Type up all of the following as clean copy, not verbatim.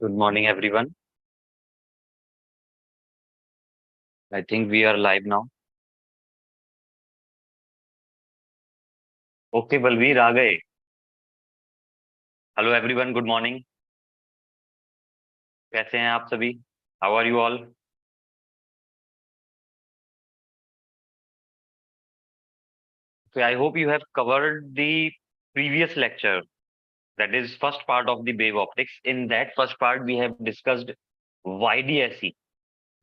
Good morning, everyone. I think we are live now. Okay, Balveer आ गए. Hello, everyone. Good morning. कैसे हैं आप सभी? How are you all? So I hope you have covered the previous lecture. That is first part of the wave optics. In that first part, we have discussed YDSE.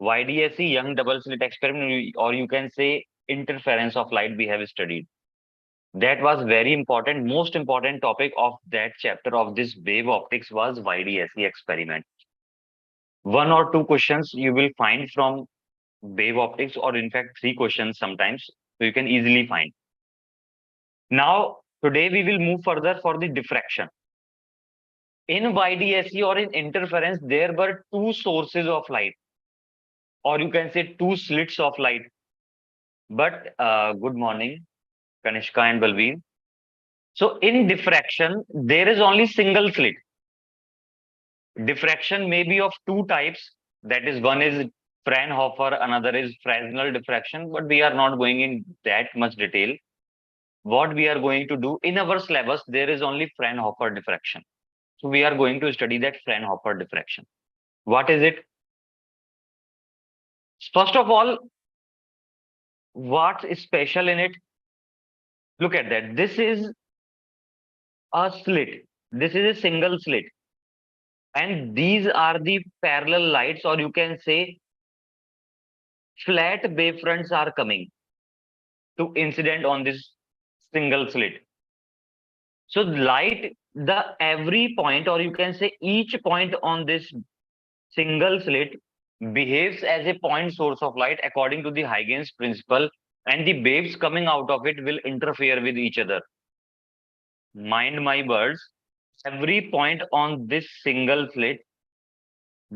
YDSE, young double slit experiment, or you can say interference of light. We have studied. That was very important. Most important topic of that chapter of this wave optics was YDSE experiment. One or two questions you will find from wave optics, or in fact, three questions sometimes. So you can easily find. Now, today we will move further for the diffraction. In YDSE or in interference, there were two sources of light, or you can say two slits of light. But good morning, Kanishka and Balveer. So in diffraction, there is only single slit. Diffraction may be of two types. That is, one is Fraunhofer, another is Fresnel diffraction, but we are not going in that much detail. What we are going to do in our syllabus, there is only Fraunhofer diffraction. So we are going to study that Fraunhofer diffraction. What is it? First of all, what's special in it? Look at that. This is a slit. This is a single slit. And these are the parallel lights, or you can say flat wavefronts are coming to incident on this single slit. So light, the every point, or you can say each point on this single slit behaves as a point source of light according to the Huygens principle, and the waves coming out of it will interfere with each other. Mind my words, every point on this single slit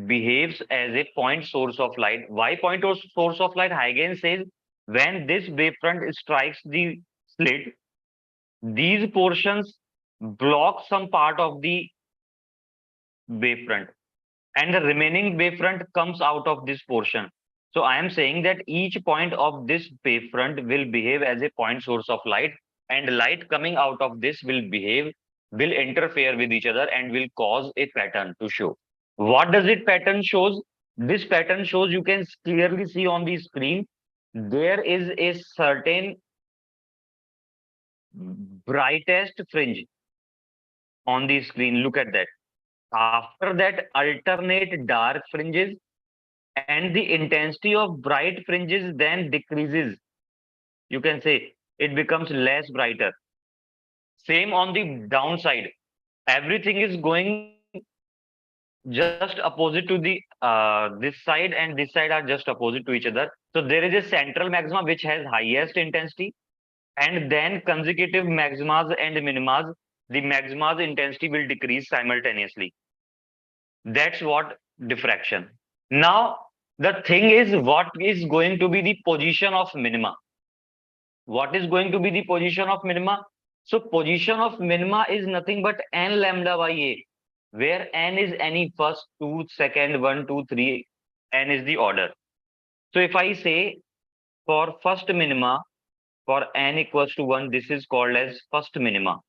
behaves as a point source of light. Why point source of light? Huygens says when this wavefront strikes the slit, these portions block some part of the wavefront, and the remaining wavefront comes out of this portion. So I am saying that each point of this wavefront will behave as a point source of light, and light coming out of this will interfere with each other and will cause a pattern to show. What does it pattern shows? This pattern shows, you can clearly see on the screen, there is a certain brightest fringe on the screen. Look at that. After that, alternate dark fringes, and the intensity of bright fringes then decreases. You can say it becomes less brighter. Same on the downside. Everything is going just opposite to the this side and this side are just opposite to each other. So there is a central maxima which has highest intensity, and then consecutive maximas and minimas. The maxima's intensity will decrease simultaneously. That's what diffraction. Now, the thing is, what is going to be the position of minima? What is going to be the position of minima? So, position of minima is nothing but n lambda by a, where n is any first, two, second, one, two, three, n is the order. So, if I say for first minima, for n equals to 1, this is called as first minima.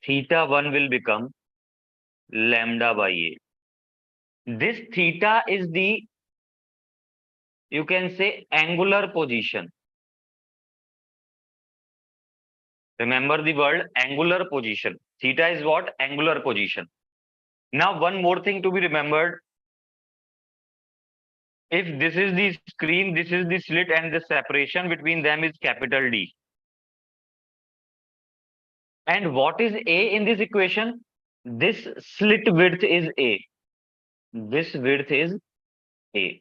Theta 1 will become lambda by a. This theta is the, you can say, angular position. Remember the word angular position. Theta is what? Angular position. Now, one more thing to be remembered. If this is the screen, this is the slit, and the separation between them is capital D. And what is A in this equation? This slit width is A. This width is A.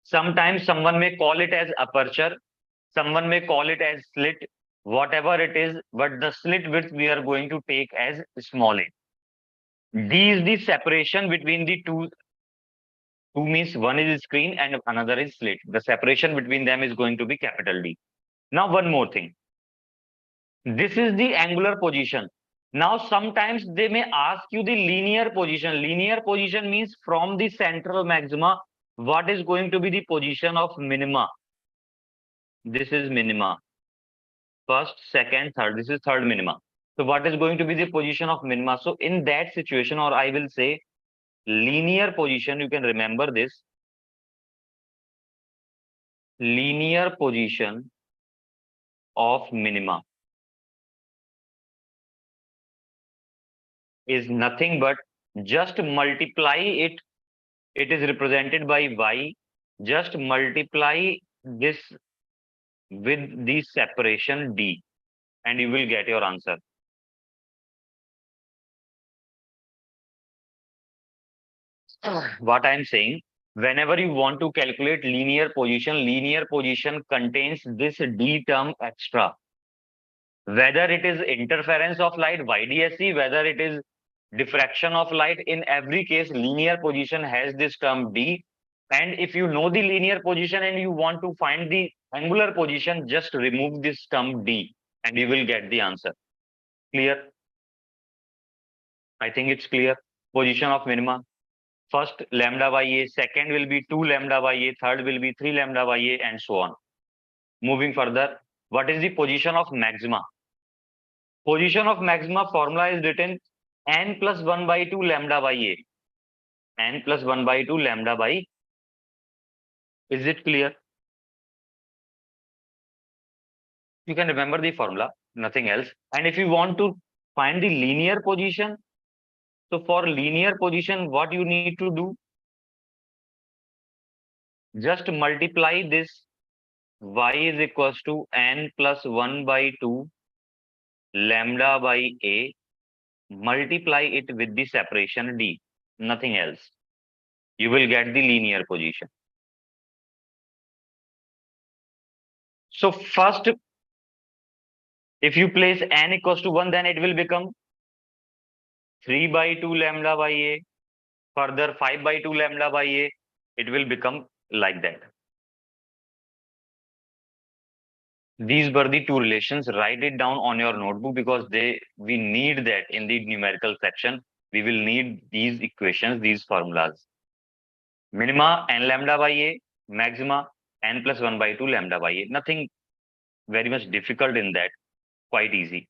Sometimes someone may call it as aperture, someone may call it as slit, whatever it is, but the slit width we are going to take as small a. D is the separation between the two. Two means one is screen and another is slit. The separation between them is going to be capital D. Now, one more thing. This is the angular position. Now, sometimes they may ask you the linear position. Linear position means from the central maxima, what is going to be the position of minima? This is minima. First, second, third. This is third minima. So, what is going to be the position of minima? So, in that situation, or I will say linear position, you can remember this. Linear position of minima is nothing but just multiply it. It is represented by y. Just multiply this with the separation d, and you will get your answer. What I'm saying, whenever you want to calculate linear position contains this d term extra. Whether it is interference of light, YDSC, whether it is diffraction of light, in every case, linear position has this term d. And if you know the linear position and you want to find the angular position, just remove this term d and you will get the answer. Clear? I think it's clear. Position of minima. First lambda by a, second will be 2 lambda by a, third will be 3 lambda by a, and so on. Moving further, what is the position of maxima? Position of maxima formula is written n plus 1 by 2 lambda by a. N plus 1 by 2 lambda by. Is it clear? You can remember the formula, nothing else. And if you want to find the linear position, so for linear position, what you need to do? Just multiply this y is equals to n plus 1 by 2 lambda by a, multiply it with the separation d, nothing else. You will get the linear position. So first, if you place n equals to 1, then it will become 3 by 2 lambda by a, further 5 by 2 lambda by a, it will become like that. These were the two relations. Write it down on your notebook because we need that in the numerical section. We will need these equations, these formulas. Minima n lambda by a, maxima n plus 1 by 2 lambda by a. Nothing very much difficult in that, quite easy.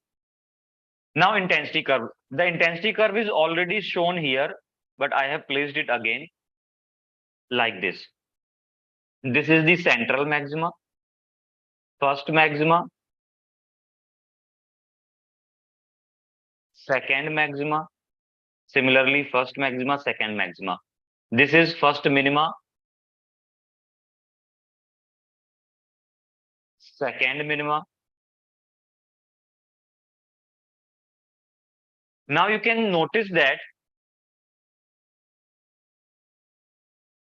Now intensity curve. The intensity curve is already shown here, but I have placed it again like this. This is the central maxima, first maxima, second maxima, similarly first maxima, second maxima. This is first minima, second minima. Now you can notice that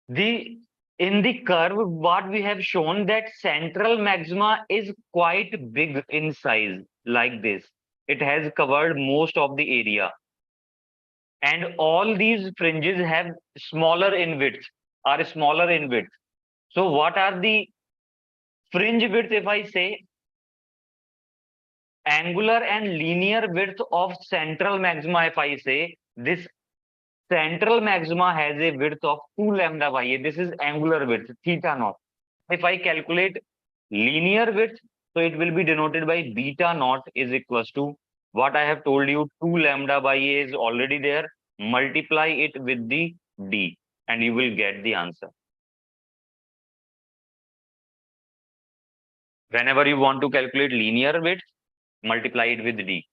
the in the curve, what we have shown that central maxima is quite big in size, like this. It has covered most of the area. And all these fringes have smaller in width, are smaller in width. So what are the fringe width? If I say angular and linear width of central maxima, if I say this central maxima has a width of 2 lambda by a. This is angular width, theta naught. If I calculate linear width, so it will be denoted by beta naught is equals to what I have told you, 2 lambda by a is already there. Multiply it with the d and you will get the answer. Whenever you want to calculate linear width, multiply it with d.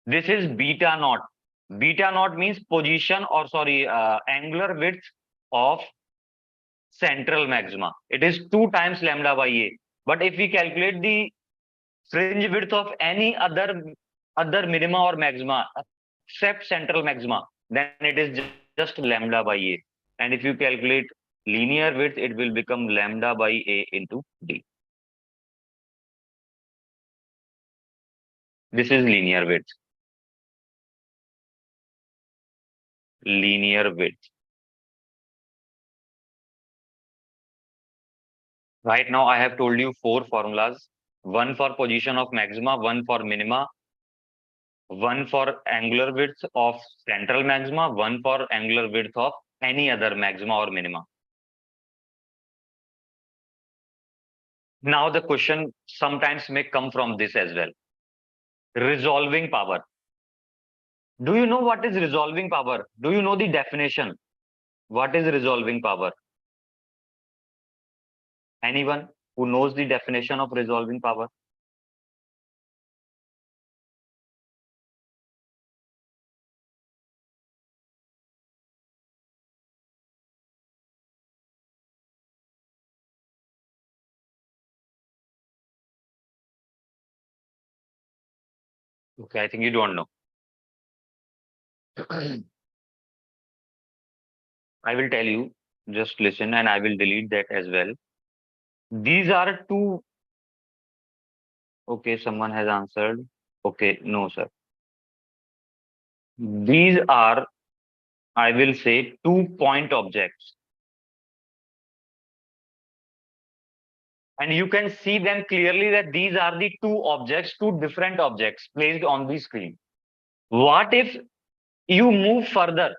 This is beta naught. Beta naught means position or sorry, angular width of central maxima. It is 2 times lambda by a. But if we calculate the fringe width of any other minima or maxima except central maxima, then it is just lambda by a. And if you calculate linear width, it will become lambda by a into d. This is linear width. Linear width. Right now, I have told you 4 formulas. one for position of maxima, one for minima, one for angular width of central maxima, one for angular width of any other maxima or minima. Now the question sometimes may come from this as well. Resolving power. Do you know what is resolving power? Do you know the definition? What is resolving power? Anyone who knows the definition of resolving power? Okay, I think you don't know. I will tell you, just listen and I will delete that as well. These are two. Okay, someone has answered. Okay, no, sir. These are, I will say, 2 point objects. And you can see them clearly that these are the two objects, two different objects placed on the screen. What if you move further?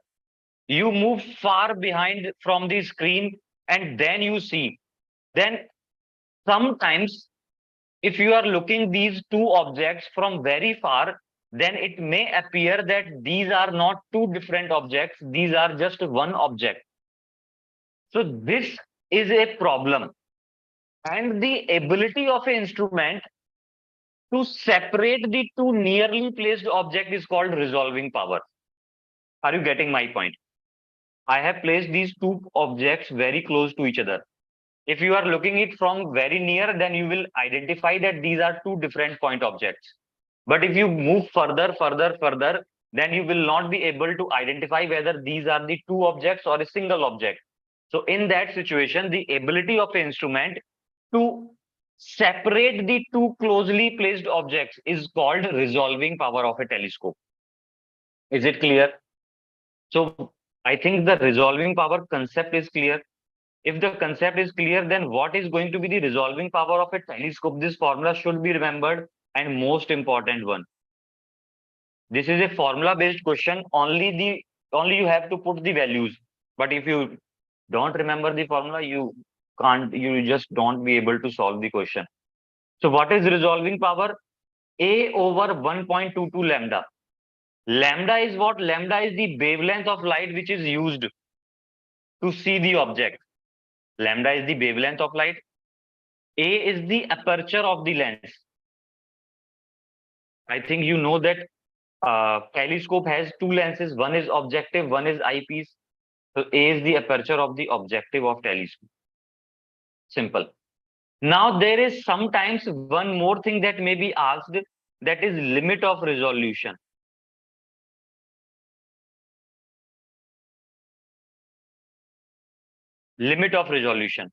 You move far behind from the screen and then you see. Then sometimes if you are looking these two objects from very far, then it may appear that these are not two different objects, these are just one object. So this is a problem. And the ability of an instrument to separate the two nearly placed objects is called resolving power. Are you getting my point? I have placed these two objects very close to each other. If you are looking it from very near, then you will identify that these are two different point objects. But if you move further, then you will not be able to identify whether these are the two objects or a single object. So in that situation, the ability of an instrument to separate the two closely placed objects is called resolving power of a telescope. Is it clear? So I think the resolving power concept is clear. If the concept is clear, then what is going to be the resolving power of a telescope? This formula should be remembered, and most important one. This is a formula based question. Only you have to put the values. But if you don't remember the formula, you just don't be able to solve the question. So what is resolving power? A over 1.22 lambda. Lambda is what? Lambda is the wavelength of light which is used to see the object. Lambda is the wavelength of light. A is the aperture of the lens. I think you know that telescope has two lenses. One is objective, one is eyepiece. So A is the aperture of the objective of telescope. Simple. Now there is sometimes one more thing that may be asked, that is limit of resolution. Limit of resolution.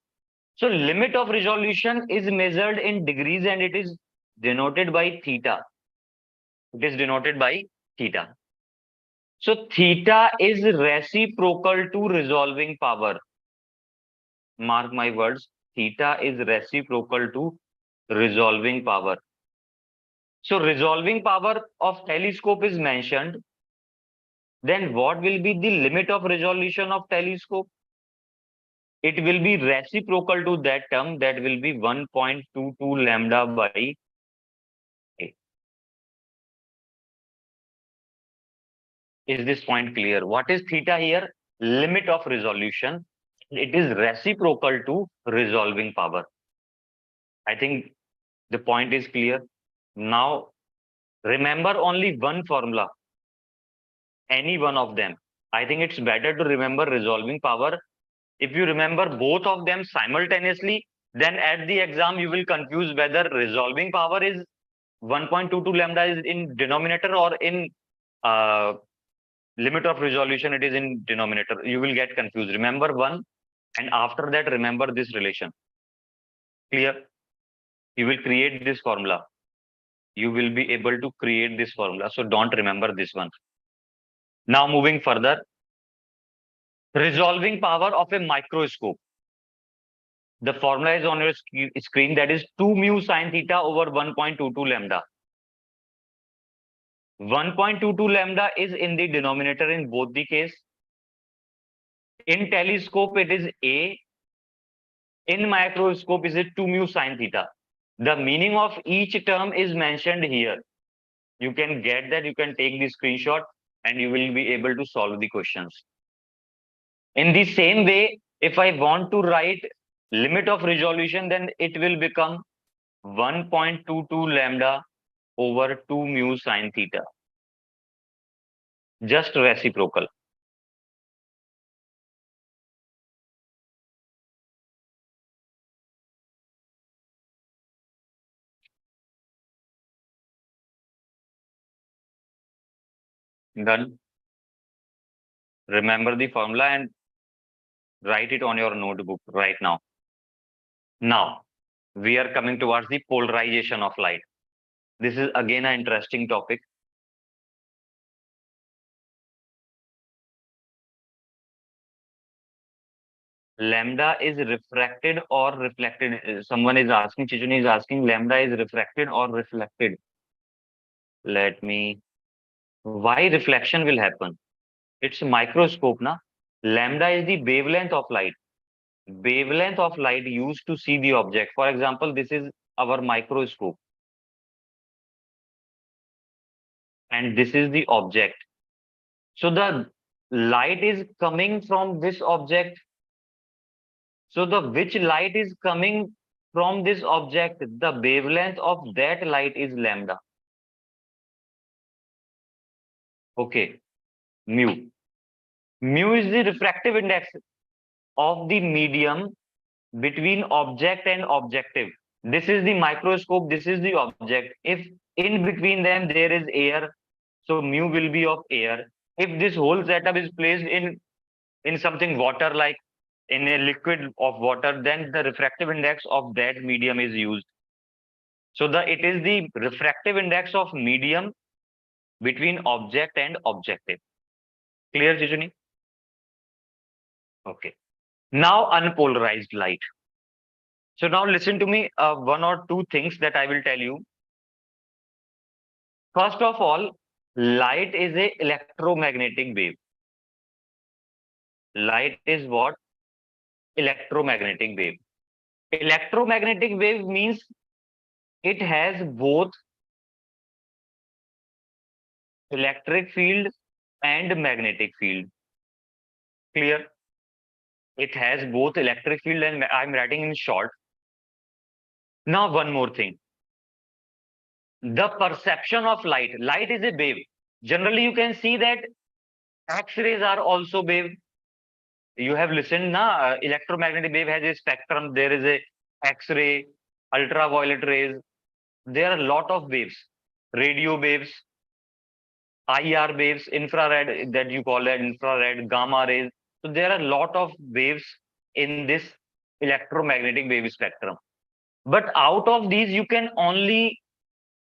So limit of resolution is measured in degrees and it is denoted by theta. It is denoted by theta. So theta is reciprocal to resolving power. Mark my words, theta is reciprocal to resolving power. So resolving power of telescope is mentioned. Then what will be the limit of resolution of telescope? It will be reciprocal to that term, that will be 1.22 lambda by A. Is this point clear? What is theta here? Limit of resolution. It is reciprocal to resolving power. I think the point is clear. Now, remember only one formula, any one of them. I think it's better to remember resolving power. If you remember both of them simultaneously, then at the exam you will confuse whether resolving power is 1.22 lambda is in denominator or in uh, limit of resolution it is in denominator. You will get confused. Remember one, and after that remember this relation. Clear? You will create this formula. You will be able to create this formula. So don't remember this one. Now moving further, resolving power of a microscope. The formula is on your screen. That is 2 mu sine theta over 1.22 lambda. 1.22 lambda is in the denominator in both the case. In telescope, it is A. In microscope, is it 2 mu sine theta. The meaning of each term is mentioned here. You can get that. You can take the screenshot and you will be able to solve the questions. In the same way, if I want to write limit of resolution, then it will become 1.22 lambda over 2 mu sine theta. Just reciprocal. Done. Remember the formula and write it on your notebook right now. Now, we are coming towards the polarization of light. This is again an interesting topic. Lambda is refracted or reflected. Someone is asking, Chichuni is asking, lambda is refracted or reflected. Let me. Why reflection will happen? It's microscope, na? Lambda is the wavelength of light. Wavelength of light used to see the object. For example, this is our microscope. And this is the object. So the light is coming from this object. So the which light is coming from this object, the wavelength of that light is lambda. Okay, mu. Mu is the refractive index of the medium between object and objective. This is the microscope, this is the object. If in between them there is air, so mu will be of air. If this whole setup is placed in something water, like in a liquid of water, then the refractive index of that medium is used. So it is the refractive index of medium between object and objective. Clear, Chichuni? Okay. Now unpolarized light. So now listen to me, one or two things that I will tell you. First of all, light is a electromagnetic wave. Light is what? Electromagnetic wave. Electromagnetic wave means it has both electric field and magnetic field. Clear? It has both electric field and I'm writing in short. Now one more thing. The perception of light. Light is a wave. Generally, you can see that X-rays are also wave. You have listened, na? Electromagnetic wave has a spectrum. There is a X-ray, ultraviolet rays. There are a lot of waves. Radio waves, IR waves, infrared, that you call it infrared, gamma rays. So there are a lot of waves in this electromagnetic wave spectrum. But out of these, you can only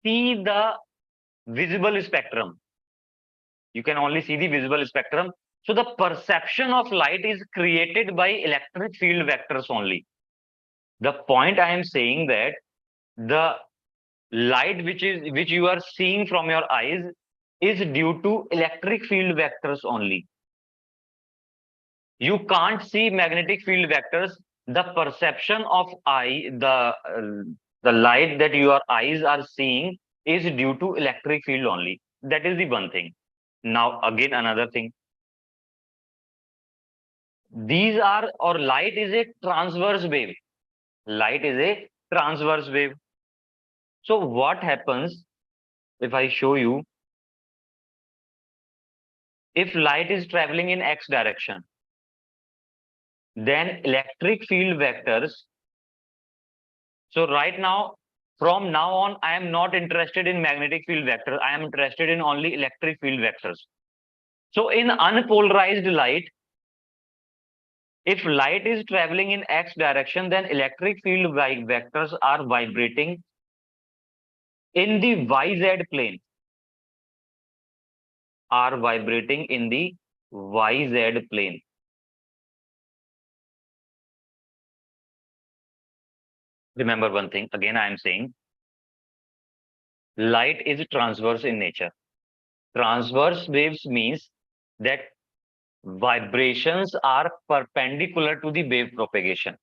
see the visible spectrum. You can only see the visible spectrum. So the perception of light is created by electric field vectors only. The point I am saying that the light which you are seeing from your eyes is due to electric field vectors only. You can't see magnetic field vectors. The perception of the light that your eyes are seeing is due to electric field only. That is the one thing. Now again another thing. These are, or light is a transverse wave. Light is a transverse wave. So what happens if I show you, if light is traveling in X direction, then electric field vectors. So right now, from now on, I am not interested in magnetic field vectors. I am interested in only electric field vectors. So in unpolarized light, if light is traveling in X direction, then electric field vectors are vibrating in the YZ plane. Are vibrating in the YZ plane. Remember one thing, again I am saying, light is transverse in nature. Transverse waves means that vibrations are perpendicular to the wave propagation.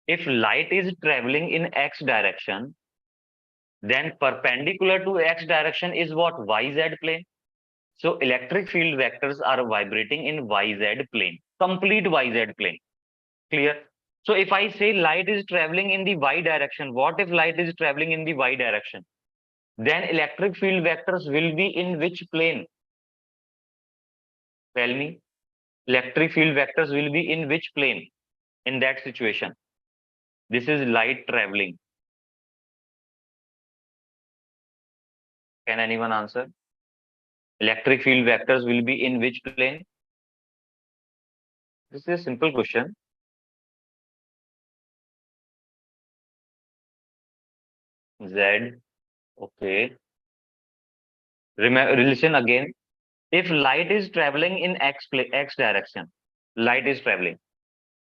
If light is traveling in x direction, then perpendicular to x direction is what? YZ plane. So electric field vectors are vibrating in YZ plane, complete YZ plane. Clear? So if I say light is traveling in the Y direction, what if light is traveling in the Y direction? Then electric field vectors will be in which plane? Tell me. Electric field vectors will be in which plane in that situation? This is light traveling. Can anyone answer? Electric field vectors will be in which plane? This is a simple question. Z. Okay. Remember, listen again. If light is traveling in x direction, light is traveling,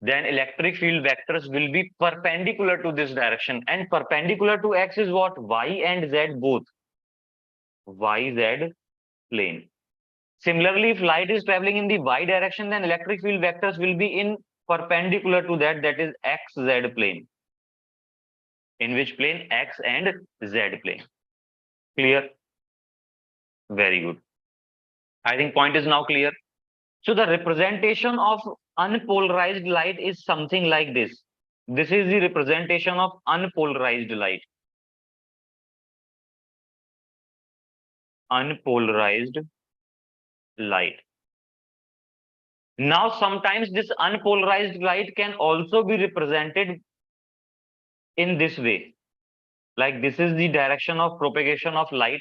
then electric field vectors will be perpendicular to this direction. And perpendicular to x is what? Y and Z both. YZ plane. Similarly, if light is traveling in the y direction, then electric field vectors will be in perpendicular to that, that is xz plane. In which plane? X and Z plane. Clear? Very good. I think point is now clear. So the representation of unpolarized light is something like this. This is the representation of unpolarized light. Unpolarized light. Now, sometimes this unpolarized light can also be represented in this way. Like this is the direction of propagation of light,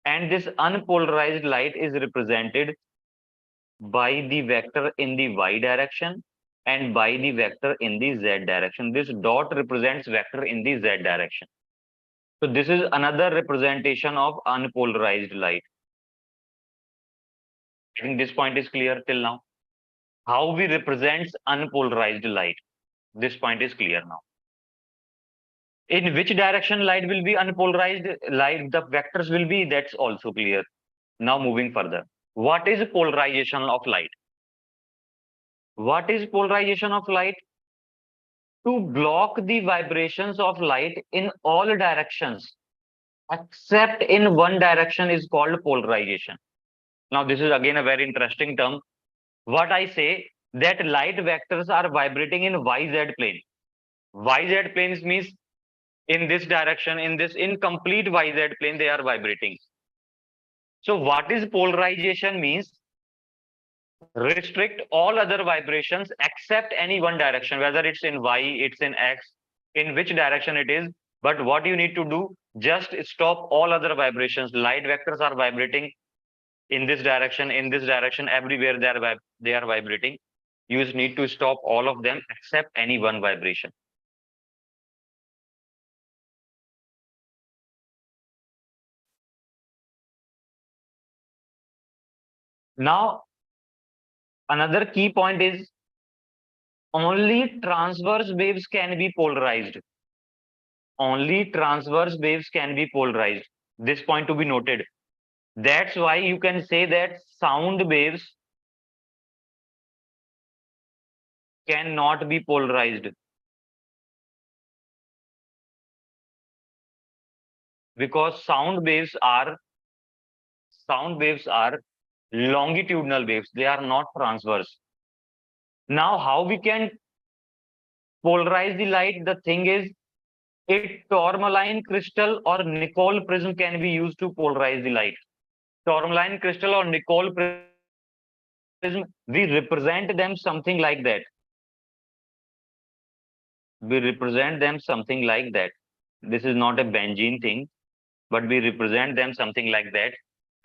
and this unpolarized light is represented by the vector in the y direction and by the vector in the z direction. This dot represents vector in the z direction. So this is another representation of unpolarized light. I think this point is clear till now. How we represent unpolarized light. This point is clear now. In which direction light will be unpolarized, light the vectors will be, that's also clear. Now moving further. What is polarization of light? What is polarization of light? To block the vibrations of light in all directions except in one direction is called polarization. Now this is again a very interesting term. What I say, that light vectors are vibrating in YZ plane. YZ planes means in this direction, in this incomplete YZ plane, they are vibrating. So what is polarization means? Restrict all other vibrations except any one direction, whether it's in Y, it's in X, in which direction it is. But what you need to do, just stop all other vibrations. Light vectors are vibrating in this direction, everywhere they are vibrating. You just need to stop all of them except any one vibration. Now, another key point is only transverse waves can be polarized. Only transverse waves can be polarized. This point to be noted. That's why you can say that sound waves cannot be polarized. Because sound waves are longitudinal waves. They are not transverse. Now, how we can polarize the light? The thing is, a tourmaline crystal or Nicol prism can be used to polarize the light. Tourmaline crystal or Nicol prism, we represent them something like that. We represent them something like that. This is not a benzene thing, but we represent them something like that.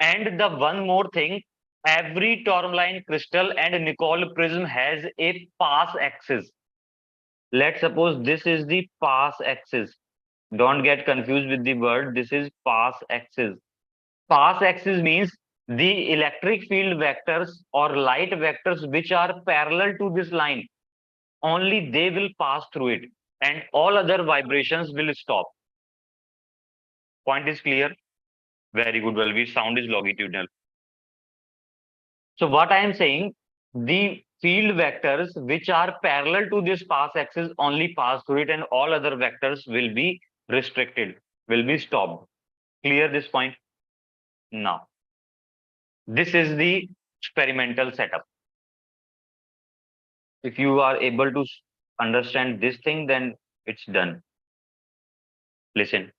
And the one more thing, every tourmaline crystal and Nicol prism has a pass axis. Let's suppose this is the pass axis. Don't get confused with the word. This is pass axis. Pass axis means the electric field vectors or light vectors which are parallel to this line, only they will pass through it. and all other vibrations will stop. Point is clear? Very good, Balveer. Sound is longitudinal. So what I am saying, the field vectors which are parallel to this path axis only pass through it, and all other vectors will be restricted, will be stopped. Clear this point? Now, this is the experimental setup. If you are able to understand this thing, then it's done. Listen.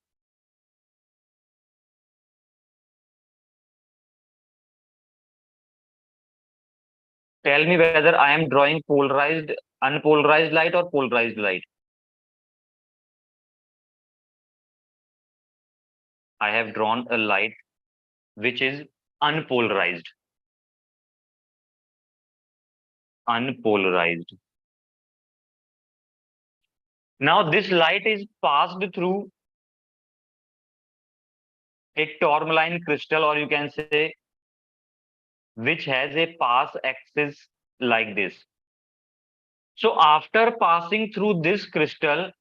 Tell me whether I am drawing polarized, unpolarized light or polarized light. I have drawn a light which is unpolarized. Unpolarized. Now this light is passed through a tourmaline crystal, or you can say, which has a pass axis like this. So after passing through this crystal,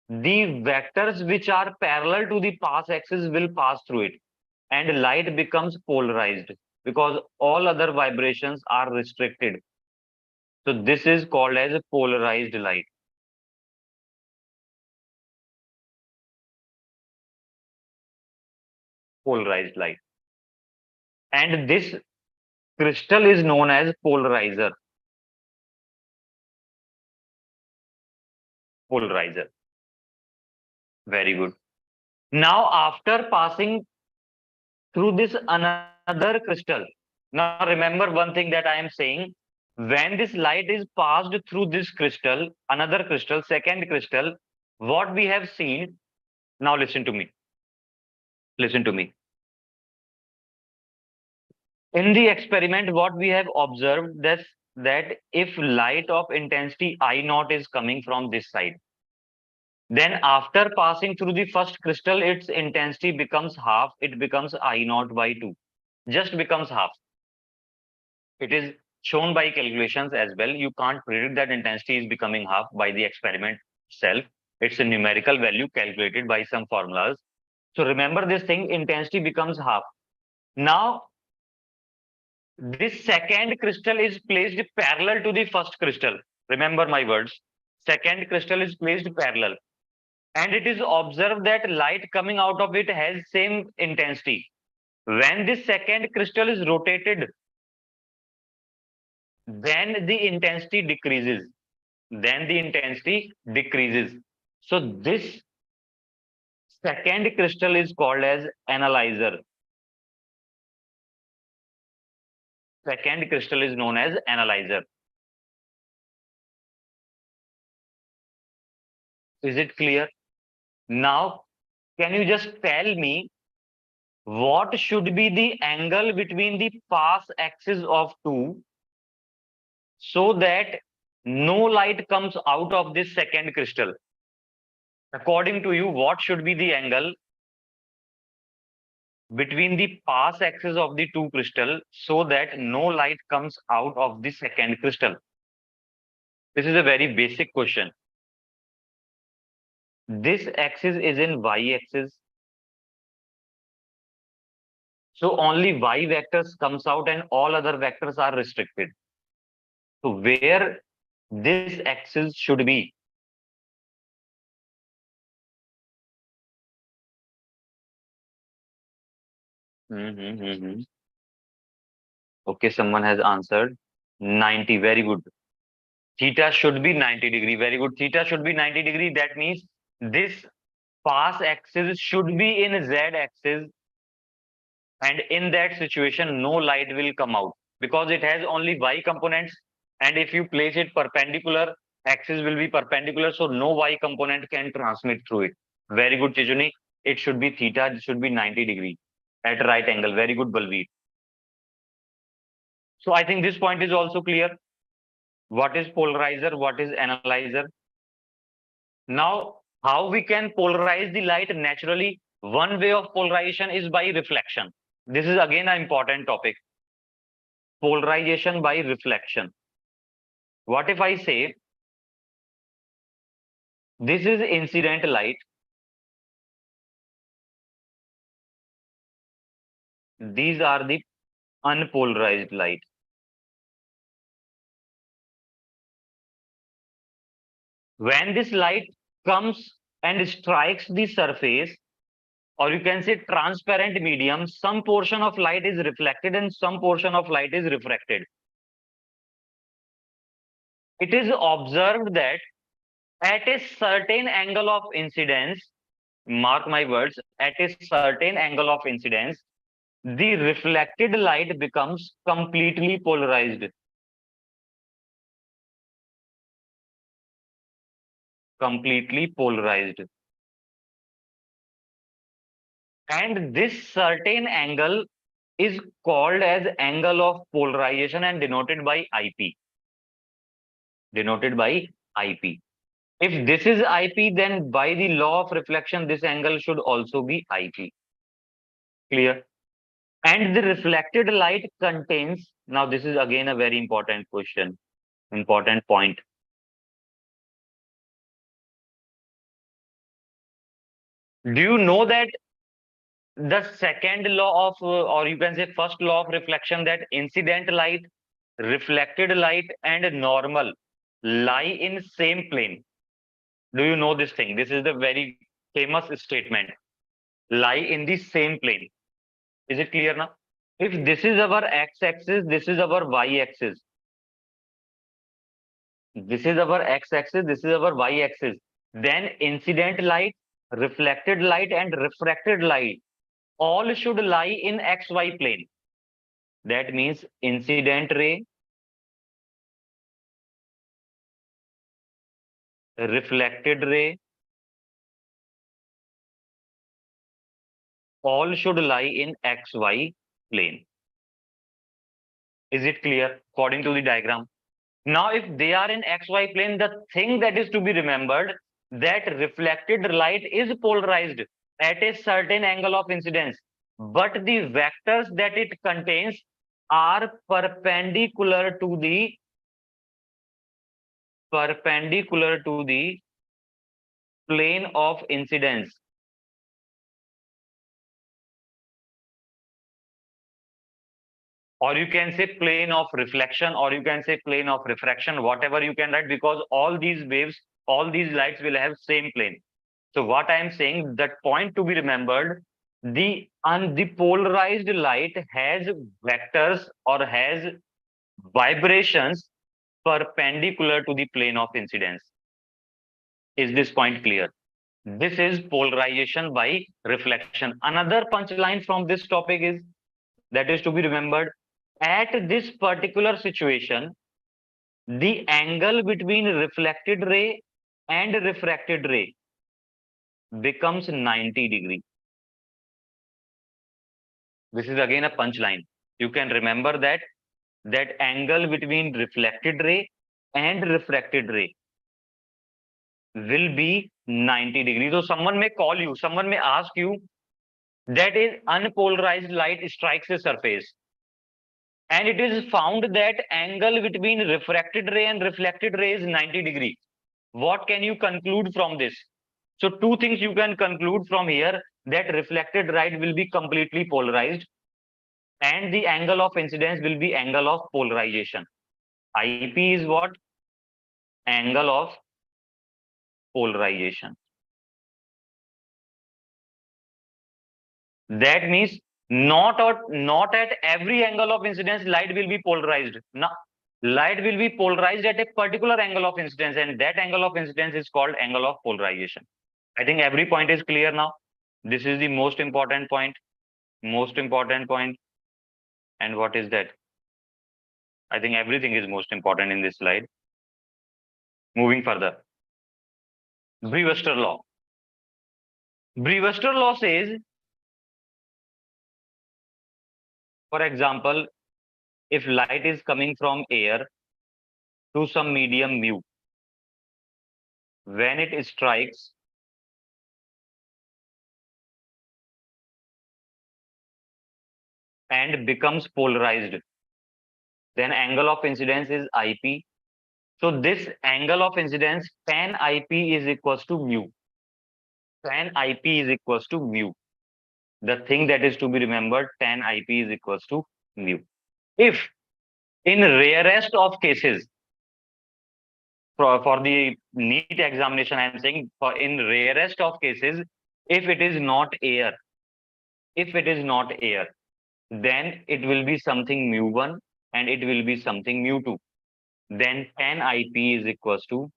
the vectors which are parallel to the pass axis will pass through it, and light becomes polarized because all other vibrations are restricted. So this is called as a polarized light. Polarized light. And this crystal is known as polarizer. Polarizer. Very good. Now, after passing through this another crystal, now remember one thing that I am saying. When this light is passed through this crystal, another crystal, second crystal, what we have seen. Now listen to me. Listen to me. In the experiment, what we have observed that if light of intensity I naught is coming from this side, then after passing through the first crystal, its intensity becomes half. It becomes I naught by 2. Just becomes half. It is shown by calculations as well. You can't predict that intensity is becoming half by the experiment itself. It's a numerical value calculated by some formulas. So remember this thing, intensity becomes half. Now, this second crystal is placed parallel to the first crystal. Remember my words. Second crystal is placed parallel. And it is observed that light coming out of it has same intensity. When this second crystal is rotated, then the intensity decreases. Then the intensity decreases. So this second crystal is called as analyzer. Second crystal is known as analyzer. Is it clear? Now, can you just tell me what should be the angle between the pass axis of two so that no light comes out of this second crystal? According to you, what should be the angle between the pass axis of the two crystal so that no light comes out of the second crystal? This is a very basic question. This axis is in y-axis. So only y vectors comes out and all other vectors are restricted. So where this axis should be? Okay, someone has answered 90. Very good. Theta should be 90 degree. Very good. Theta should be 90 degree. That means this pass axis should be in z axis, and in that situation no light will come out because it has only y components, and if you place it perpendicular, axis will be perpendicular, so no y component can transmit through it. Very good, Chijuni. It should be theta, it should be 90 degree at right angle. Very good, Balveer. So I think this point is also clear. What is polarizer? What is analyzer? Now, how we can polarize the light naturally? One way of polarization is by reflection. This is again an important topic. Polarization by reflection. What if I say This is incident light. These are the unpolarized light. When this light comes and strikes the surface, or you can say transparent medium, some portion of light is reflected and some portion of light is refracted. It is observed that at a certain angle of incidence, mark my words, at a certain angle of incidence, the reflected light becomes completely polarized. Completely polarized. And this certain angle is called as angle of polarization and denoted by IP. Denoted by IP. If this is IP, then by the law of reflection, this angle should also be IP. Clear? And the reflected light contains, now this is again a very important question, important point. Do you know that the second law of, or you can say first law of reflection, that incident light, reflected light, and normal lie in same plane? Do you know this thing? This is the very famous statement. Lie in the same plane. Is it clear now? If this is our x-axis, this is our y-axis. This is our x-axis, this is our y-axis. Then incident light, reflected light, and refracted light all should lie in xy plane. That means incident ray, reflected ray, all should lie in xy plane. Is it clear? According to the diagram. Now, if they are in xy plane, the thing that is to be remembered, that reflected light is polarized at a certain angle of incidence, but the vectors that it contains are perpendicular to the plane of incidence. Or you can say plane of reflection, or you can say plane of refraction, whatever you can write, because all these waves, all these lights will have same plane. So what I am saying, that point to be remembered, the polarized light has vectors or has vibrations perpendicular to the plane of incidence. Is this point clear? This is polarization by reflection. Another punchline from this topic is, that is to be remembered, at this particular situation, the angle between reflected ray and refracted ray becomes 90 degree. This is again a punchline. You can remember that angle between reflected ray and refracted ray will be 90 degrees. So someone may call you, someone may ask you, that is unpolarized light strikes a surface, and it is found that angle between refracted ray and reflected ray is 90 degree. What can you conclude from this? So two things you can conclude from here, that reflected light will be completely polarized and the angle of incidence will be angle of polarization. IP is what? Angle of polarization. That means not at every angle of incidence light will be polarized. No, light will be polarized at a particular angle of incidence, and that angle of incidence is called angle of polarization. I think every point is clear now. This is the most important point. Most important point. And what is that? I think everything is most important in this slide. Moving further. Brewster law. Brewster law says, for example, if light is coming from air to some medium mu, when it strikes and becomes polarized, then angle of incidence is IP, So this angle of incidence tan IP is equals to mu. Tan IP is equals to mu. The thing that is to be remembered, tan IP is equals to mu. If in rarest of cases, for the NEET examination, I'm saying for in rarest of cases, if it is not air, then it will be something mu1 and it will be something mu2. Then tan IP is equals to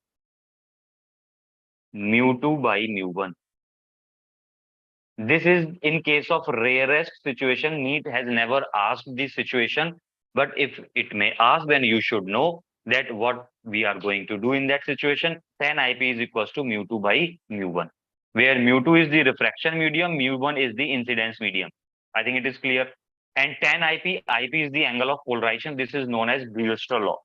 mu2 by mu1. This is in case of rarest situation. NEET has never asked this situation, but if it may ask, then you should know that what we are going to do in that situation. Tan IP is equals to mu2 by mu1, where mu2 is the refraction medium, mu1 is the incidence medium. I think it is clear. And tan IP is the angle of polarization. This is known as Brewster law.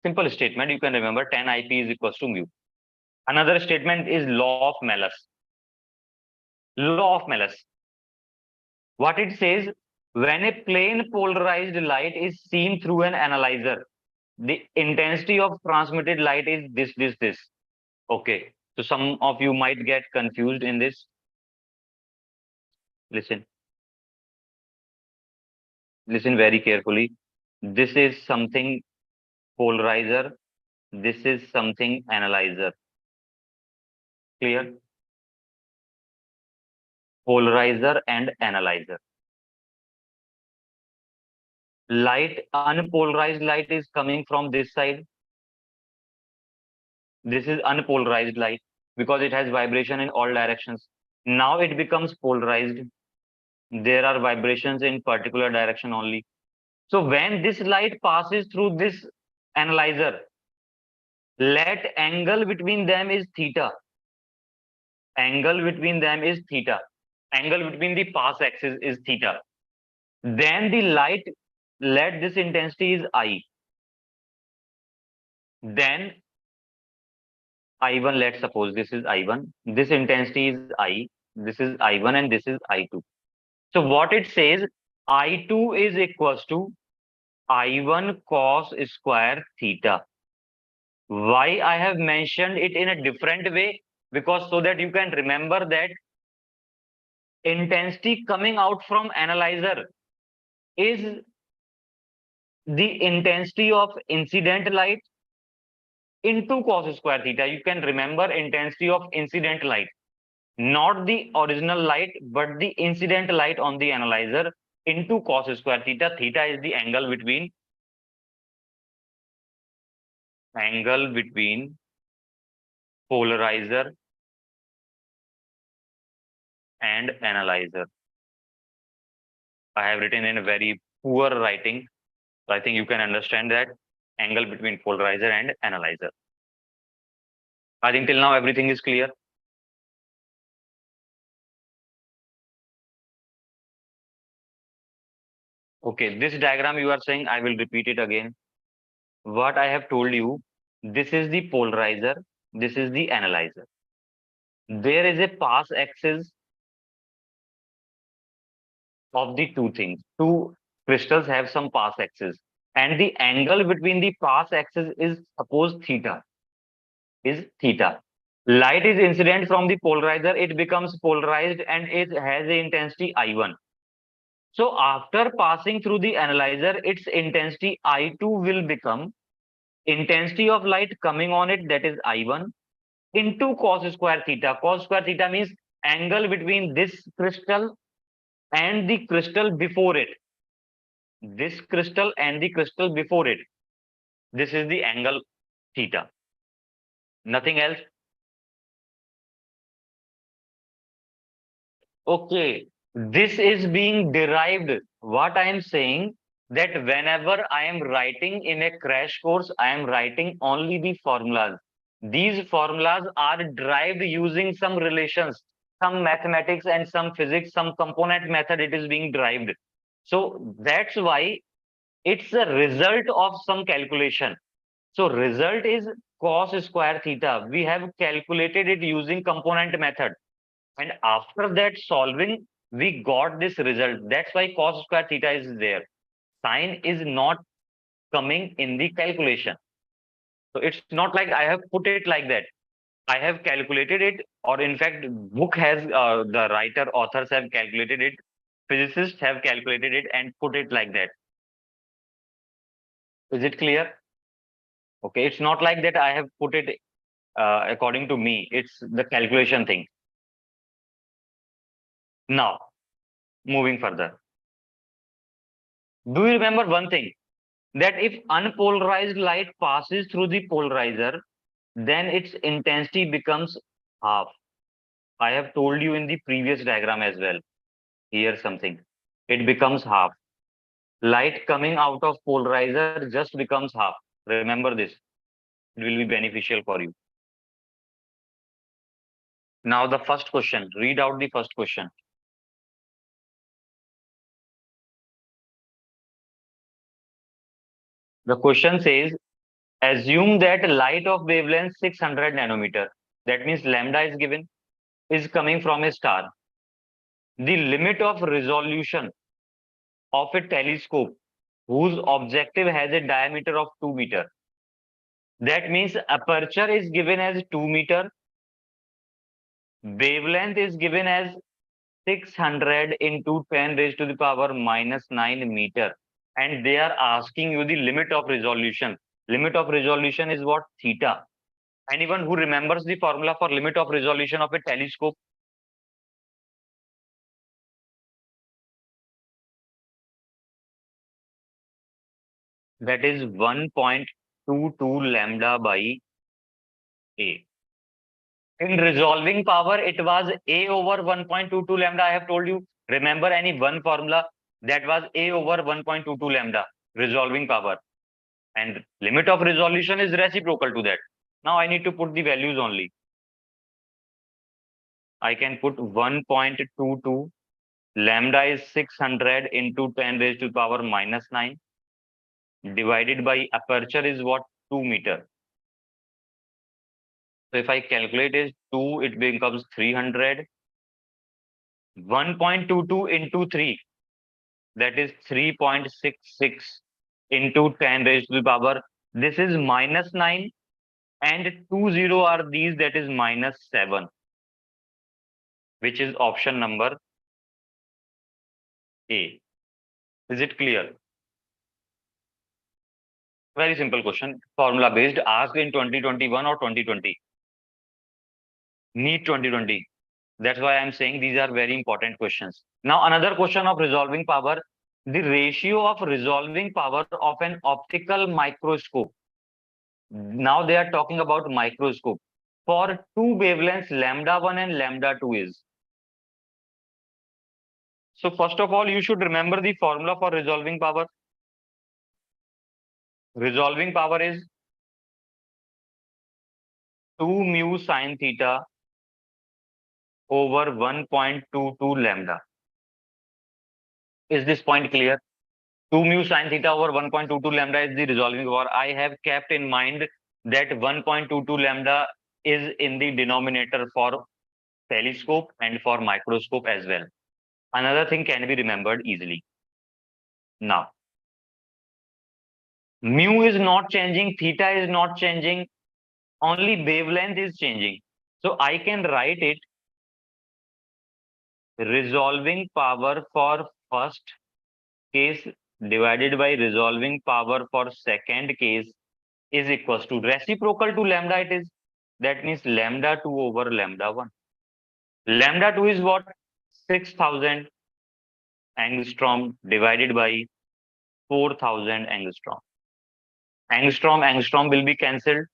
Simple statement. You can remember tan IP is equals to mu. Another statement is law of Malus. Law of Malus. What it says, when a plane polarized light is seen through an analyzer, the intensity of transmitted light is this. Okay. So some of you might get confused in this. Listen. Listen very carefully. This is something polarizer. This is something analyzer. Clear? Polarizer and analyzer. Light, unpolarized light is coming from this side. This is unpolarized light because it has vibration in all directions. Now it becomes polarized. There are vibrations in particular direction only. So when this light passes through this analyzer, let angle between them is theta. Angle between them is theta. Angle between the pass axis is theta. Then the light, let this intensity is I. Then I1, let's suppose this is I1. This intensity is I. This is I1 and this is I2. So what it says, I2 is equals to I1 cos square theta. Why I have mentioned it in a different way? Because so that you can remember that intensity coming out from analyzer is the intensity of incident light into cos square theta. You can remember intensity of incident light, not the original light, but the incident light on the analyzer into cos square theta. Theta is the angle between polarizer and analyzer. I have written in a very poor writing, so I think you can understand that angle between polarizer and analyzer. I think till now everything is clear. Okay, this diagram you are saying, I will repeat it again. What I have told you, this is the polarizer, this is the analyzer. There is a pass axis of the two things. Two crystals have some pass axis, and the angle between the pass axis is suppose theta. Is theta. Light is incident from the polarizer, it becomes polarized and it has a intensity I1. So after passing through the analyzer, its intensity I2 will become intensity of light coming on it, that is I1, into cos square theta. Cos square theta means angle between this crystal and the crystal before it. This crystal and the crystal before it. This is the angle theta. Nothing else. Okay. This is being derived. What I am saying, that whenever I am writing in a crash course, I am writing only the formulas. These formulas are derived using some relations, some mathematics and some physics, some component method it is being derived. So that's why it's a result of some calculation. So result is cos square theta. We have calculated it using component method. And after that solving, we got this result. That's why cos square theta is there. Sine is not coming in the calculation. So it's not like I have put it like that. I have calculated it, or in fact, book has the writer authors have calculated it, physicists have calculated it and put it like that. Is it clear? Okay, it's not like that I have put it according to me. It's the calculation thing. Now, moving further. Do you remember one thing? That if unpolarized light passes through the polarizer, then its intensity becomes half. I have told you in the previous diagram as well. Here something. It becomes half. Light coming out of polarizer just becomes half. Remember this. It will be beneficial for you. Now the first question. Read out the first question. The question says, assume that light of wavelength 600 nanometer, that means lambda is given, is coming from a star. The limit of resolution of a telescope whose objective has a diameter of 2 meter. That means aperture is given as 2 meter, wavelength is given as 600 into 10 raised to the power minus 9 meter. And they are asking you the limit of resolution. Limit of resolution is what? Theta. Anyone who remembers the formula for limit of resolution of a telescope? That is 1.22 lambda by A. In resolving power, it was A over 1.22 lambda. I have told you. Remember any one formula? That was A over 1.22 lambda, resolving power. And limit of resolution is reciprocal to that. Now I need to put the values only. I can put 1.22. Lambda is 600 into 10 raised to the power minus 9. Divided by aperture is what? 2 meter. So if I calculate is 2, it becomes 300. 1.22 into 3, that is 3.66 into 10 raised to the power. This is minus 9 and 20 are these, that is minus 7, which is option number A. Is it clear? Very simple question. Formula based, asked in 2021 or 2020. NEET 2020. That's why I'm saying these are very important questions. Now, another question of resolving power. The ratio of resolving power of an optical microscope. Now they are talking about microscope. For two wavelengths, lambda 1 and lambda 2 is. So first of all, you should remember the formula for resolving power. Resolving power is 2 mu sine theta over 1.22 lambda. Is this point clear? 2 mu sine theta over 1.22 lambda is the resolving power. I have kept in mind that 1.22 lambda is in the denominator for telescope and for microscope as well. Another thing can be remembered easily. Now, mu is not changing, theta is not changing, only wavelength is changing. So I can write it resolving power for first case divided by resolving power for second case is equals to reciprocal to lambda it is. That means lambda 2 over lambda 1. Lambda 2 is what? 6000 angstrom divided by 4000 angstrom. Angstrom will be cancelled.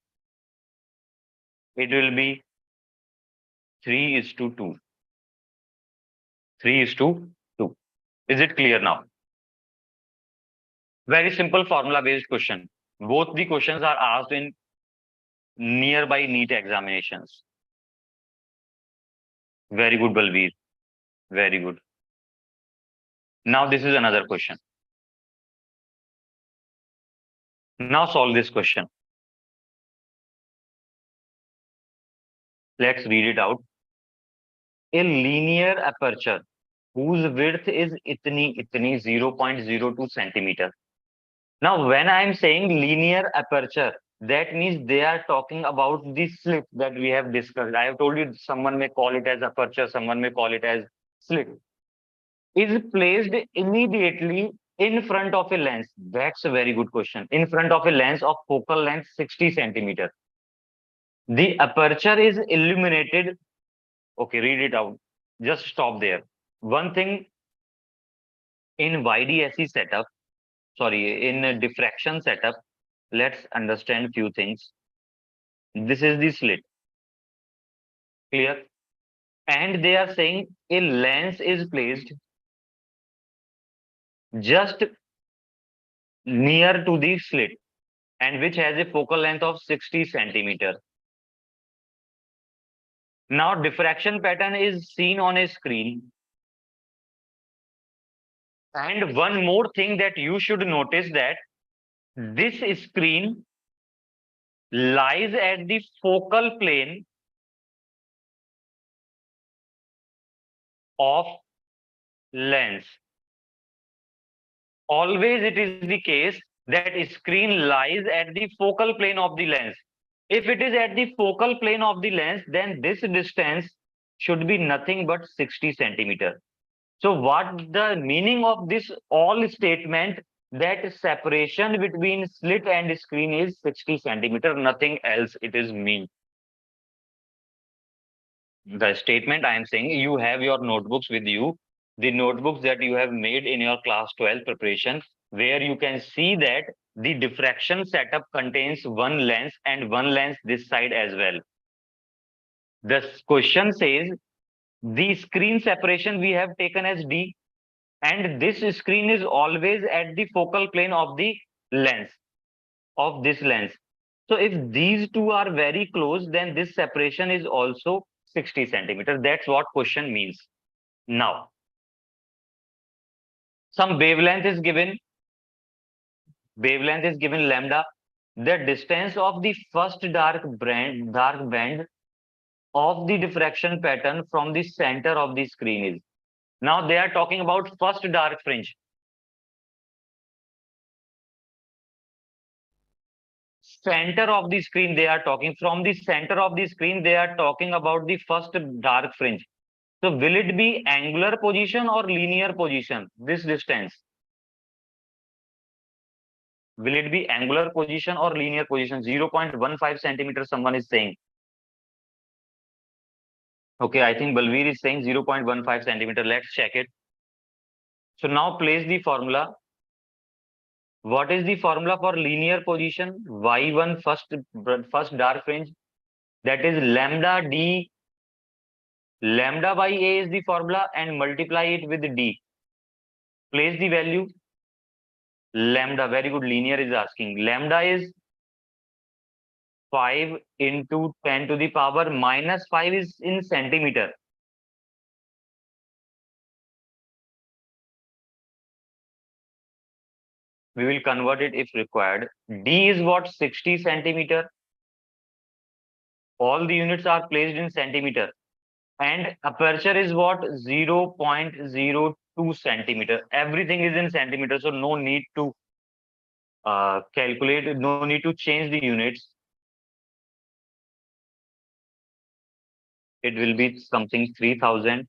It will be 3 is to 2. 3 is to 2. Is it clear now? Very simple formula based question. Both the questions are asked in nearby NEET examinations. Very good, Balveer. Very good. Now this is another question. Now solve this question. Let's read it out. A linear aperture whose width is itni 0.02 centimeter Now, when I'm saying linear aperture, that means they are talking about the slit that we have discussed. I have told you someone may call it as aperture, someone may call it as slit. Is placed immediately in front of a lens. That's a very good question. In front of a lens of focal length 60 centimeter. The aperture is illuminated. Okay, read it out. Just stop there. One thing in YDSE setup, sorry, in a diffraction setup, let's understand few things. This is the slit, clear? And they are saying a lens is placed just near to the slit and which has a focal length of 60 centimeter. Now, diffraction pattern is seen on a screen. And one more thing that you should notice that this screen lies at the focal plane of lens. Always it is the case that screen lies at the focal plane of the lens. If it is at the focal plane of the lens, then this distance should be nothing but 60 centimeter. So what the meaning of this all statement that separation between slit and screen is 60 centimeter, nothing else it is mean. The statement I am saying, you have your notebooks with you, the notebooks that you have made in your class 12 preparation, where you can see that the diffraction setup contains one lens and one lens this side as well. The question says the screen separation we have taken as D, and this screen is always at the focal plane of the lens, of this lens. So if these two are very close, then this separation is also 60 centimeter. That's what question means. Now, some wavelength is given. Wavelength is given lambda. The distance of the first dark band of the diffraction pattern from the center of the screen is. Now they are talking about first dark fringe. Center of the screen they are talking, from the center of the screen they are talking about the first dark fringe. So will it be angular position or linear position, this distance? Will it be angular position or linear position? 0.15 centimeters someone is saying. Okay, I think Balveer is saying 0.15 centimeter. Let's check it. So now place the formula. What is the formula for linear position? Y1 first dark fringe. That is lambda D. Lambda by A is the formula and multiply it with D. Place the value. Lambda, very good. Linear is asking. Lambda is 5 into 10 to the power minus 5 is in centimeter. We will convert it if required. D is what? 60 centimeter. All the units are placed in centimeter. And aperture is what? 0.02 centimeter. Everything is in centimeter, so no need to calculate, no need to change the units. It will be something 3000.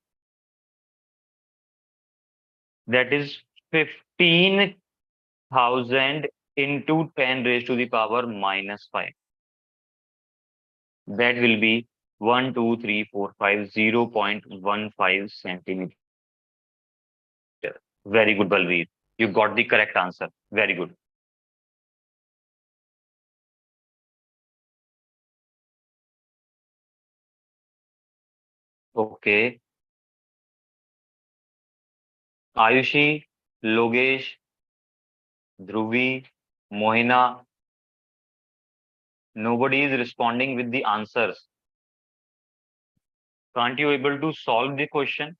That is 15,000 into 10 raised to the power minus 5. That will be 1, 2, 3, 4, 5, 0.15 centimeter. Very good, Balveer. You got the correct answer. Very good. Okay. Ayushi, Logesh, Dhruvi, Mohina, nobody is responding with the answers. Can't you able to solve the question?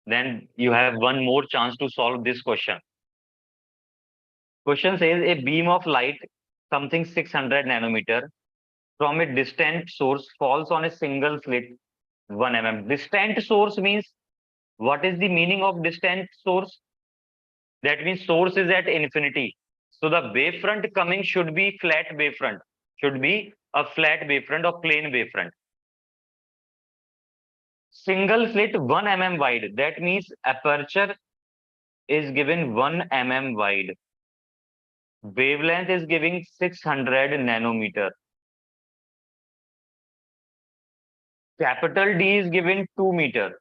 Then you have one more chance to solve this question. Question says a beam of light, something 600 nanometer, from a distant source falls on a single slit 1 mm. Distant source means, what is the meaning of distant source? That means source is at infinity. So the wavefront coming should be flat wavefront, should be a flat wavefront or plane wavefront. Single slit 1 mm wide. That means aperture is given 1 mm wide. Wavelength is giving 600 nanometer. Capital D is given 2 meter.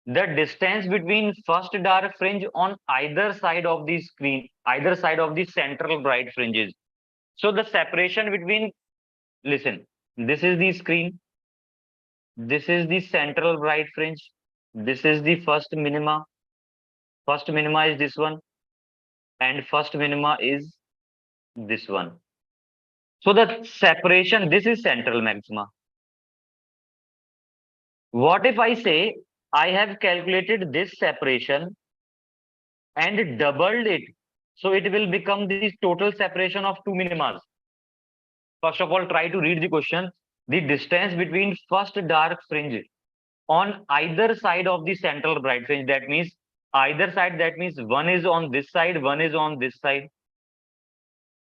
The distance between first dark fringe on either side of the screen, either side of the central bright fringes. So the separation between, listen, this is the screen, this is the central bright fringe, this is the first minima. First minima is this one, and first minima is this one. So the separation, this is central maxima. What if I say I have calculated this separation and doubled it? So it will become the total separation of two minimas. First of all, try to read the question. The distance between first dark fringe on either side of the central bright fringe. That means either side, that means one is on this side, one is on this side.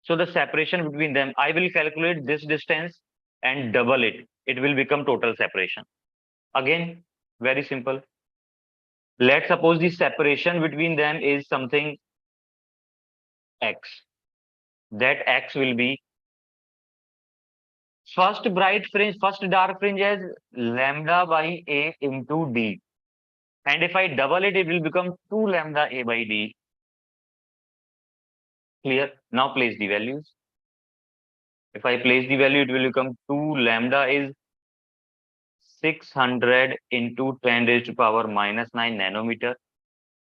So the separation between them, I will calculate this distance and double it. It will become total separation. Again, very simple. Let's suppose the separation between them is something x. That x will be first bright fringe, first dark fringe as lambda by a into d. And if I double it, it will become 2 lambda a by d. Clear? Now place the values. If I place the value, it will become 2 lambda is 600 into 10 raised to power minus 9 nanometer.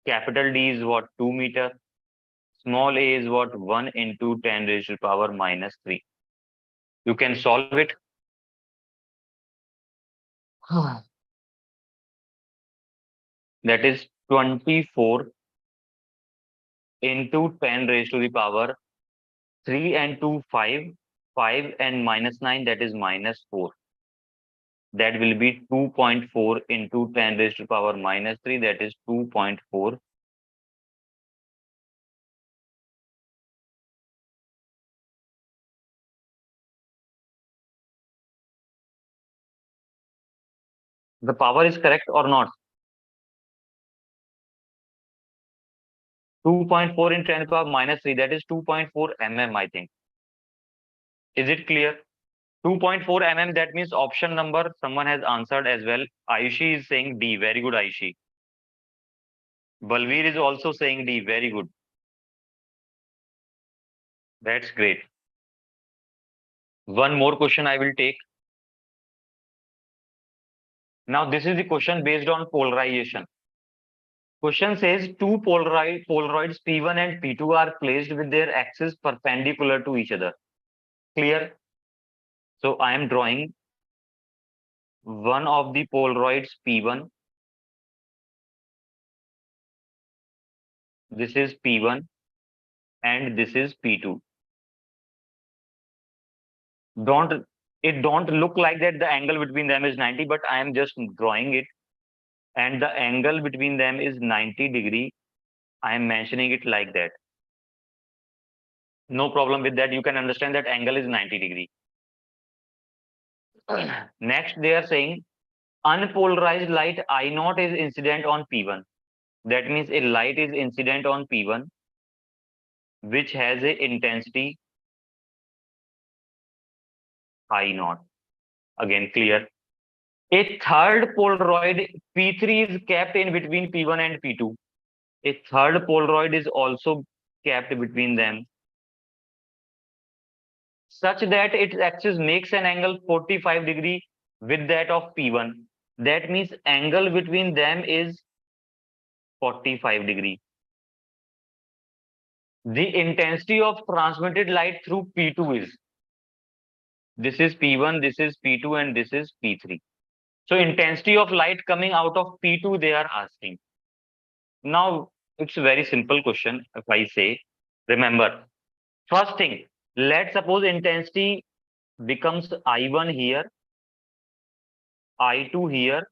Capital D is what? 2 meter. Small a is what? 1 into 10 raised to power minus 3. You can solve it. That is 24 into 10 raised to the power 3 and 2, 5. 5 and minus 9, that is minus 4. That will be 2.4 into 10 raised to power minus 3, that is 2.4. The power is correct or not? 2.4 into 10 to the power minus 3, that is 2.4 mm, I think. Is it clear? 2.4 mm, that means option number, someone has answered as well. Ayushi is saying D. Very good, Ayushi. Balveer is also saying D. Very good. That's great. One more question I will take. Now, this is the question based on polarization. Question says two polaroids P1 and P2 are placed with their axes perpendicular to each other. Clear? So I am drawing one of the polaroids P1. This is P1 and this is P2. Don't look like that the angle between them is 90, but I am just drawing it. And the angle between them is 90 degree. I am mentioning it like that. No problem with that. You can understand that angle is 90 degree. Next, they are saying unpolarized light I naught is incident on P1. That means a light is incident on P1, which has a intensity I naught. Again, clear. A third Polaroid P3 is kept in between P1 and P2. A third Polaroid is also kept between them, such that its axis makes an angle 45 degree with that of P1. That means angle between them is 45 degree. The intensity of transmitted light through P2 is, this is P1, this is P2, and this is P3. So intensity of light coming out of P2 they are asking. Now it's a very simple question. If I say, remember, first thing, let's suppose intensity becomes I1 here, I2 here,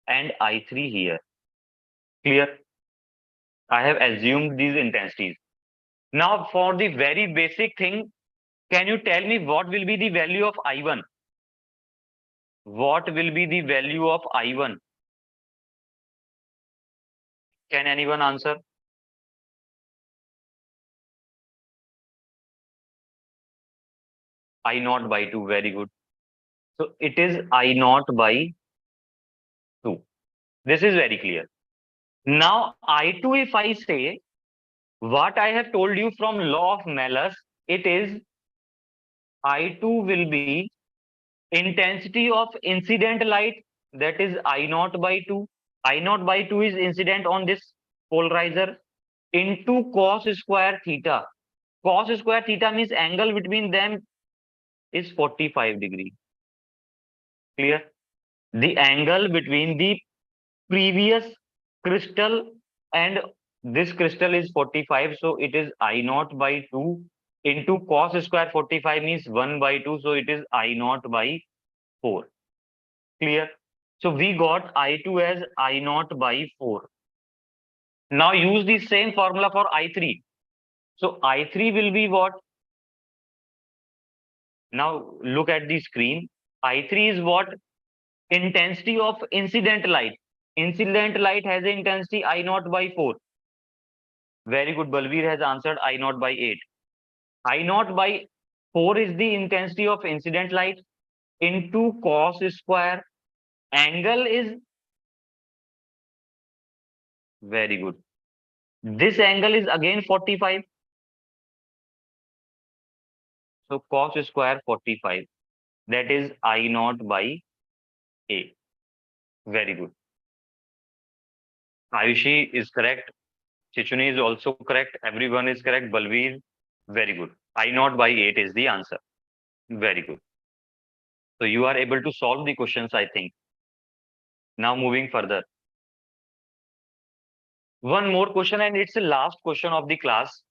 and I3 here. Clear? I have assumed these intensities. Now for the very basic thing, can you tell me what will be the value of I1? What will be the value of I1? Can anyone answer? I naught by 2. Very good. So it is I naught by 2. This is very clear. Now I2, if I say what I have told you from law of Malus, it is I2 will be intensity of incident light, that is I naught by 2. I naught by 2 is incident on this polarizer into cos square theta. Cos square theta means angle between them is 45 degree. Clear? The angle between the previous crystal and this crystal is 45. So it is I naught by 2 into cos square 45 means 1 by 2. So it is I naught by 4. Clear? So we got I2 as I naught by 4. Now use the same formula for I3. So I3 will be what? Now look at the screen. I3 is what? Intensity of incident light. Incident light has an intensity I naught by 4. Very good. Balveer has answered I naught by 8. I naught by 4 is the intensity of incident light into cos square. Angle is very good. This angle is again 45. So cos square 45. That is I naught by 8. Very good. Ayushi is correct. Chichuni is also correct. Everyone is correct. Balveer, very good. I naught by 8 is the answer. Very good. So you are able to solve the questions, I think. Now moving further. One more question, and it's the last question of the class.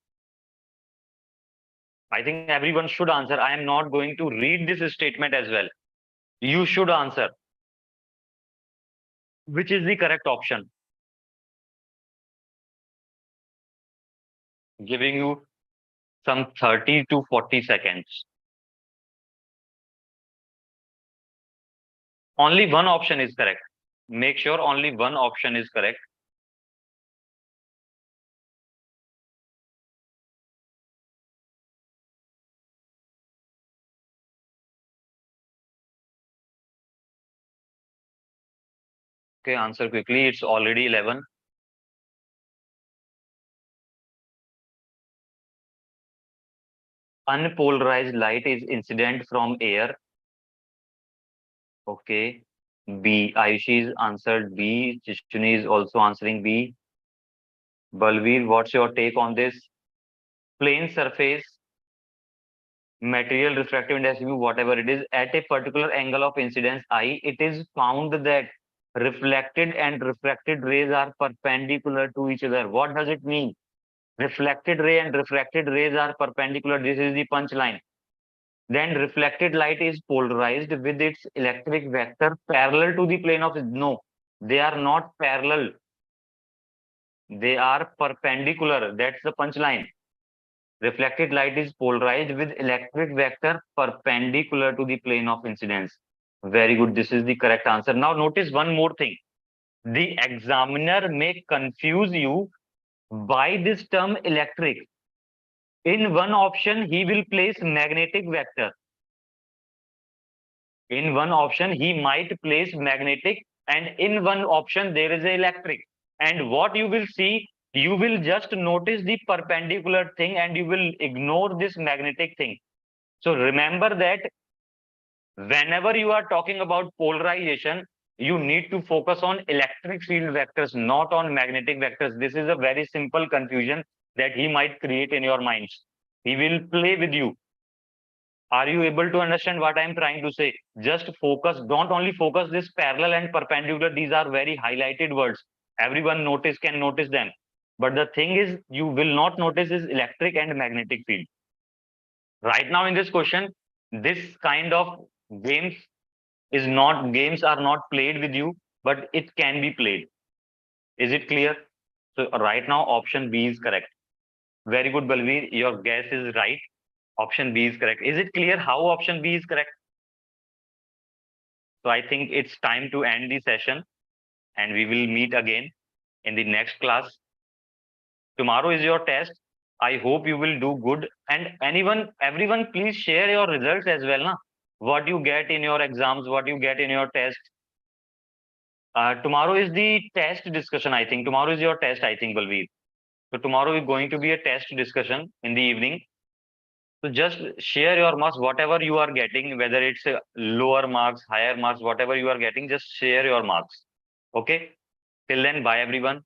I think everyone should answer. I am not going to read this statement as well. You should answer. Which is the correct option? Giving you some 30 to 40 seconds. Only one option is correct. Make sure only one option is correct. Okay, answer quickly. It's already 11. Unpolarized light is incident from air. Okay. B. Ayushi is answered B. Chichuni is also answering B. Balveer, what's your take on this? Plane surface, material refractive index mu, whatever it is, at a particular angle of incidence I, it is found that reflected and refracted rays are perpendicular to each other. What does it mean? Reflected ray and refracted rays are perpendicular. This is the punchline. Then reflected light is polarized with its electric vector parallel to the plane of, no, they are not parallel. They are perpendicular. That's the punchline. Reflected light is polarized with electric vector perpendicular to the plane of incidence. Very good. This is the correct answer. Now notice one more thing. The examiner may confuse you by this term electric. In one option, he will place magnetic vector. In one option, he might place magnetic, and in one option, there is electric. And what you will see, you will just notice the perpendicular thing and you will ignore this magnetic thing. So remember that whenever you are talking about polarization, you need to focus on electric field vectors, not on magnetic vectors. This is a very simple confusion that he might create in your minds. He will play with you. Are you able to understand what I'm trying to say? Just focus. Don't only focus this parallel and perpendicular. These are very highlighted words. Everyone can notice them. But the thing is, you will not notice is electric and magnetic field. Right now in this question, this kind of games are not played with you, but it can be played. Is it clear? So right now option B is correct. Very good, Balveer. Your guess is right. Option B is correct. Is it clear how option B is correct? So I think it's time to end the session and we will meet again in the next class. Tomorrow is your test. I hope you will do good. And everyone, please share your results as well. Na? What you get in your exams, what you get in your test. Tomorrow is the test discussion, I think. Tomorrow is your test, I think, Balveer. So tomorrow is going to be a test discussion in the evening. So just share your marks, whatever you are getting, whether it's lower marks, higher marks, whatever you are getting, just share your marks. Okay. Till then, bye everyone.